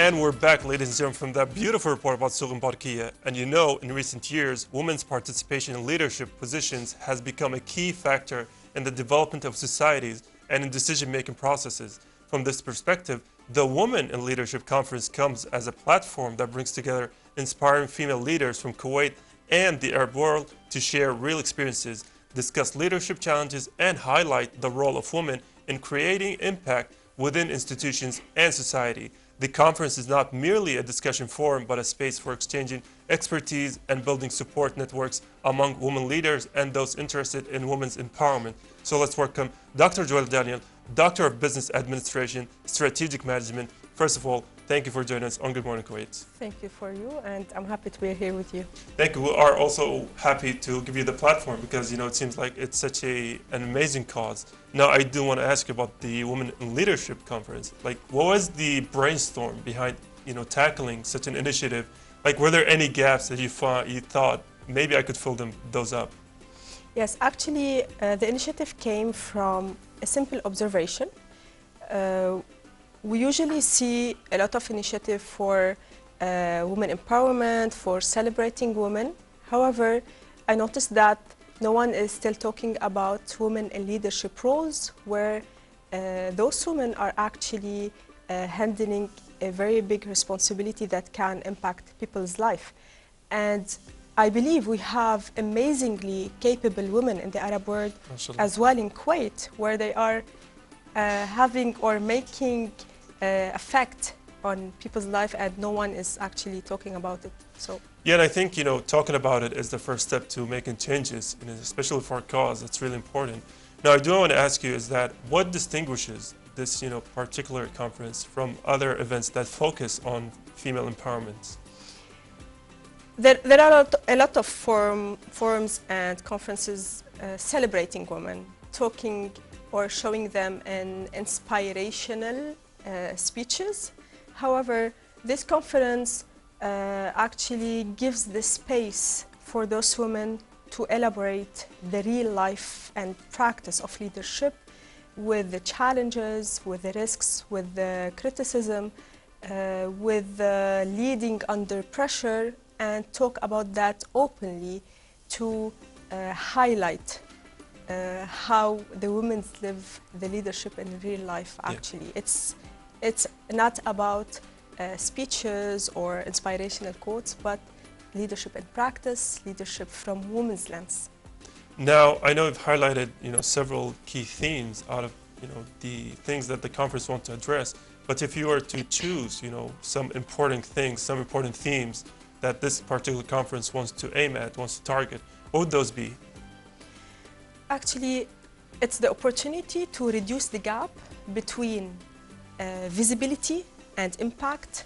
And we're back, ladies and gentlemen, from that beautiful report about Suq Mbarkiya. And you know, in recent years, women's participation in leadership positions has become a key factor in the development of societies and in decision-making processes. From this perspective, the Women in Leadership Conference comes as a platform that brings together inspiring female leaders from Kuwait and the Arab world to share real experiences, discuss leadership challenges, and highlight the role of women in creating impact within institutions and society. The conference is not merely a discussion forum, but a space for exchanging expertise and building support networks among women leaders and those interested in women's empowerment. So let's welcome Dr. Joelle Daniel, Doctor of Business Administration, Strategic Management. First of all, thank you for joining us on Good Morning Kuwait. Thank you for you, and I'm happy to be here with you. Thank you. We are also happy to give you the platform because, you know, it seems like it's such an amazing cause. Now, I do want to ask you about the Women in Leadership Conference. Like, what was the brainstorm behind, you know, tackling such an initiative? Like, were there any gaps that you thought maybe I could fill those up? Yes, actually, the initiative came from a simple observation. We usually see a lot of initiative for women empowerment, for celebrating women. However, I noticed that no one is still talking about women in leadership roles where those women are actually handling a very big responsibility that can impact people's life. And I believe we have amazingly capable women in the Arab world as well in Kuwait, where they are having or making effect on people's life, and no one is actually talking about it. So yeah, and I think, you know, talking about it is the first step to making changes, and especially for a cause that's really important. Now, I do want to ask you is that what distinguishes this, you know, particular conference from other events that focus on female empowerment? There are a lot of forums and conferences celebrating women, talking or showing them in inspirational speeches. However, this conference actually gives the space for those women to elaborate the real life and practice of leadership with the challenges, with the risks, with the criticism, with the leading under pressure, and talk about that openly to highlight how the women live the leadership in real life. Actually, it's not about speeches or inspirational quotes, but leadership in practice, leadership from women's lens. Now, I know you've highlighted, you know, several key themes out of, you know, the things that the conference wants to address. But if you were to choose, you know, some important things, some important themes that this particular conference wants to aim at, wants to target, what would those be? Actually, it's the opportunity to reduce the gap between visibility and impact,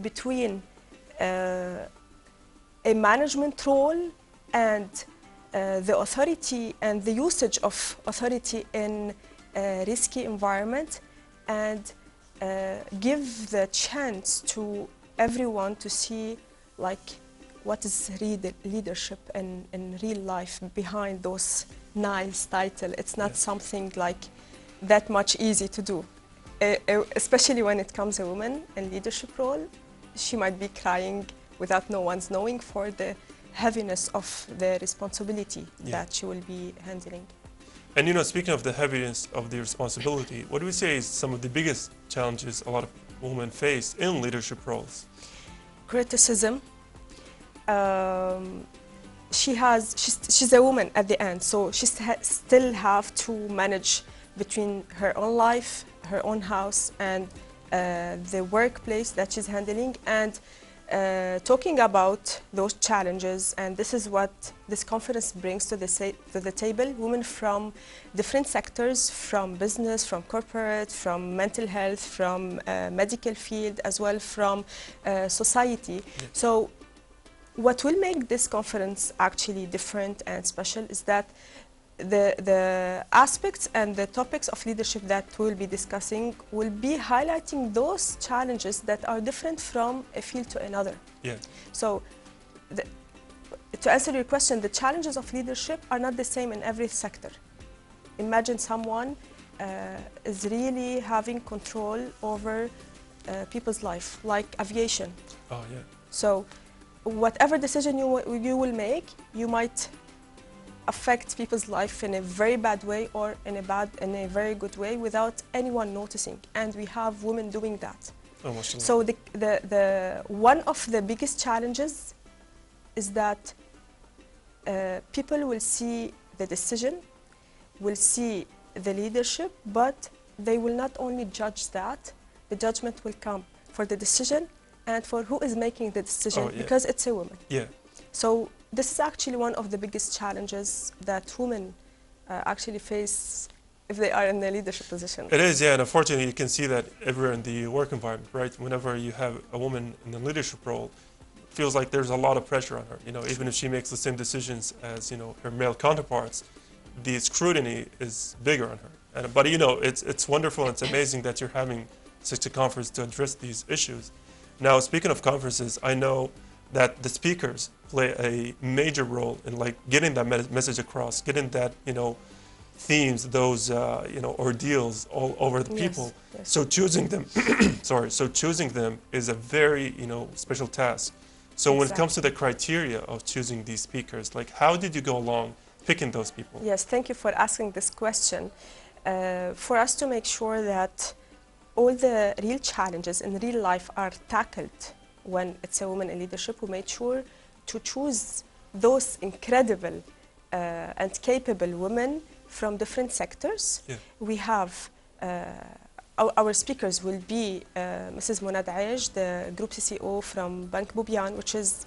between a management role and the authority and the usage of authority in a risky environment, and give the chance to everyone to see like what is leadership in real life behind those nice titles. It's not something like that much easy to do. Especially when it comes a woman in leadership role, she might be crying without no one's knowing for the heaviness of the responsibility that she will be handling. And you know, speaking of the heaviness of the responsibility, what do we say is some of the biggest challenges a lot of women face in leadership roles? Criticism. She's a woman at the end, so she still have to manage between her own life, her own house, and the workplace that she's handling, and talking about those challenges. And this is what this conference brings to the table. Women from different sectors, from business, from corporate, from mental health, from medical field, as well from society. So what will make this conference actually different and special is that the aspects and the topics of leadership that we'll be discussing will be highlighting those challenges that are different from a field to another. Yeah. So to answer your question, the challenges of leadership are not the same in every sector. Imagine someone is really having control over people's life, like aviation. Oh, yeah. So whatever decision you will make, you might affect people's life in a very bad way or in a very good way without anyone noticing. And we have women doing that. Oh, mashallah. So the one of the biggest challenges is that people will see the decision, will see the leadership, but they will not only judge that, the judgment will come for the decision and for who is making the decision, because it's a woman. Yeah. So this is actually one of the biggest challenges that women actually face if they are in the leadership position. It is, yeah, and unfortunately you can see that everywhere in the work environment, right? Whenever you have a woman in the leadership role, it feels like there's a lot of pressure on her. You know, even if she makes the same decisions as, you know, her male counterparts, the scrutiny is bigger on her. But you know, it's wonderful and it's amazing that you're having such a conference to address these issues. Now, speaking of conferences, I know that the speakers play a major role in like getting that message across, getting that, you know, themes, those you know, ordeals all over the people. Yes. So choosing them, so choosing them is a very, you know, special task. So when it comes to the criteria of choosing these speakers, like how did you go along picking those people? Yes, thank you for asking this question. For us to make sure that all the real challenges in real life are tackled when it's a woman in leadership, we made sure to choose those incredible and capable women from different sectors. Yeah. We have our speakers will be Mrs. Monad Aish, the Group CCO from Bank Bubian, which is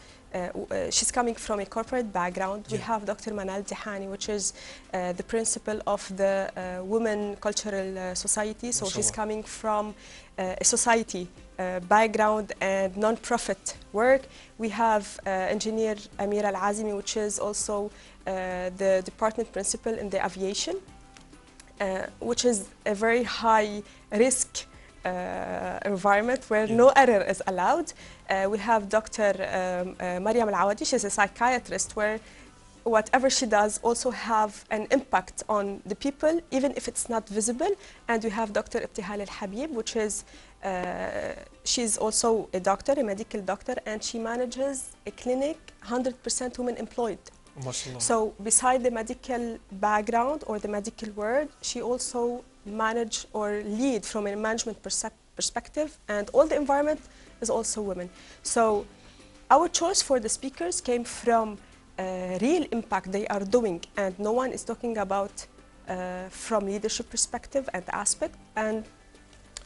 she's coming from a corporate background. We have Dr. Manal Dihani, which is the principal of the Women Cultural Society. So she's coming from a society background and non-profit work. We have engineer Amira Al-Azimi, which is also the department principal in the aviation, which is a very high risk environment where no error is allowed. We have Dr. Mariam Al-Awadi. She's a psychiatrist where whatever she does also have an impact on the people, even if it's not visible. And we have Dr. Ibtihal Al-Habib, which is, she's also a doctor, a medical doctor, and she manages a clinic 100% women employed. So beside the medical background or the medical world, she also manage or lead from a management perspective, and all the environment is also women. So our choice for the speakers came from real impact they are doing, and no one is talking about from leadership perspective and aspect, and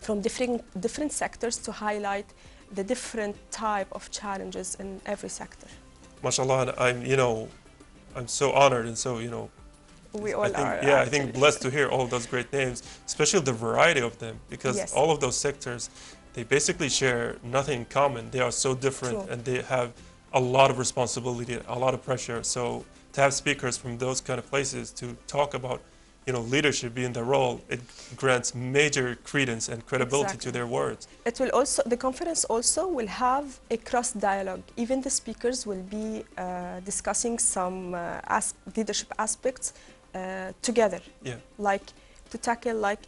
from different sectors to highlight the different type of challenges in every sector. MashaAllah, I'm, you know, I'm so honored and so, you know, we all are. Yeah, I think blessed to hear all of those great names, especially the variety of them, because all of those sectors, they basically share nothing in common. They are so different and they have a lot of responsibility, a lot of pressure. So to have speakers from those kind of places to talk about, you know, leadership being the role, it grants major credence and credibility to their words. It will also, the conference also will have a cross dialogue. Even the speakers will be discussing some leadership aspects together, like to tackle like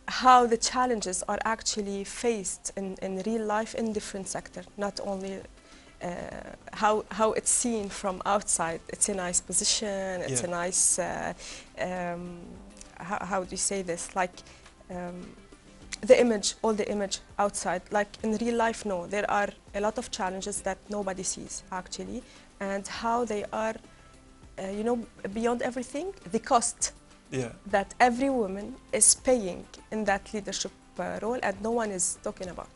how the challenges are actually faced in real life in different sectors, not only how it's seen from outside. It's a nice position, it's a nice, how do you say this, like the image, all the image outside. Like in real life, no, there are a lot of challenges that nobody sees actually, and how they are, you know, beyond everything, the cost that every woman is paying in that leadership role, and no one is talking about.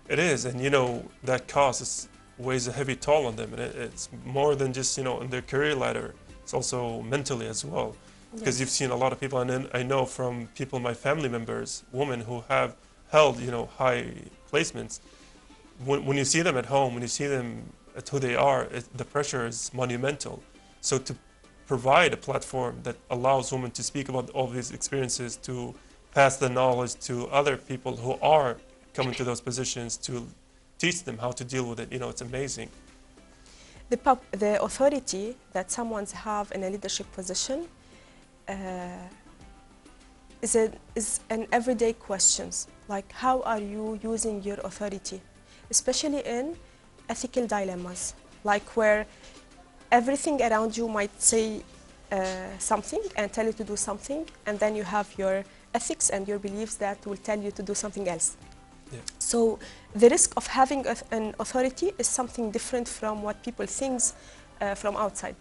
It is, and you know, that cost weighs a heavy toll on them, and it's more than just, you know, in their career ladder, it's also mentally as well. Because you've seen a lot of people, and then I know from people, my family members, women who have held, you know, high placements, when you see them at home, when you see them at who they are, the pressure is monumental. So to provide a platform that allows women to speak about all these experiences, to pass the knowledge to other people who are coming to those positions, to teach them how to deal with it, you know, it's amazing. The authority that someone have in a leadership position is an everyday questions, like how are you using your authority, especially in ethical dilemmas, like where everything around you might say something and tell you to do something, and then you have your ethics and your beliefs that will tell you to do something else. Yeah. So the risk of having an authority is something different from what people think from outside.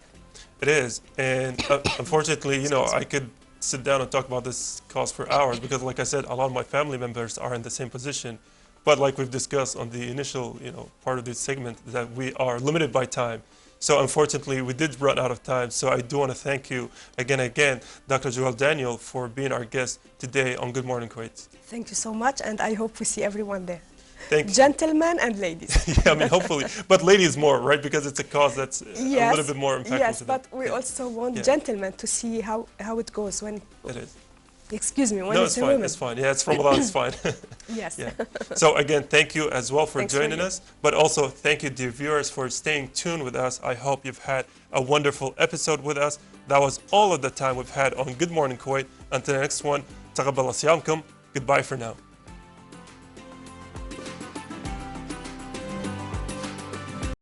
It is, and unfortunately, you know, I could sit down and talk about this cause for hours because, like I said, a lot of my family members are in the same position. But like we've discussed on the initial, you know, part of this segment, that we are limited by time. So unfortunately, we did run out of time. So I do want to thank you again, Dr. Joelle Daniel, for being our guest today on Good Morning Kuwait. Thank you so much, and I hope we see everyone there. Thank you. Gentlemen and ladies. Yeah, I mean, hopefully. But ladies more, right? Because it's a cause that's a little bit more impactful. Yes, to them. but we also want gentlemen to see how it goes when... It is. Excuse me, when No, it's it's fine. women. It's fine. Yeah, it's Ramadan. It's fine. Yes. Yeah. So again, thank you as well for Thanks joining for us. But also thank you, dear viewers, for staying tuned with us. I hope you've had a wonderful episode with us. That was all of the time we've had on Good Morning Kuwait. Until the next one, taqabbal siyamkum. Goodbye for now.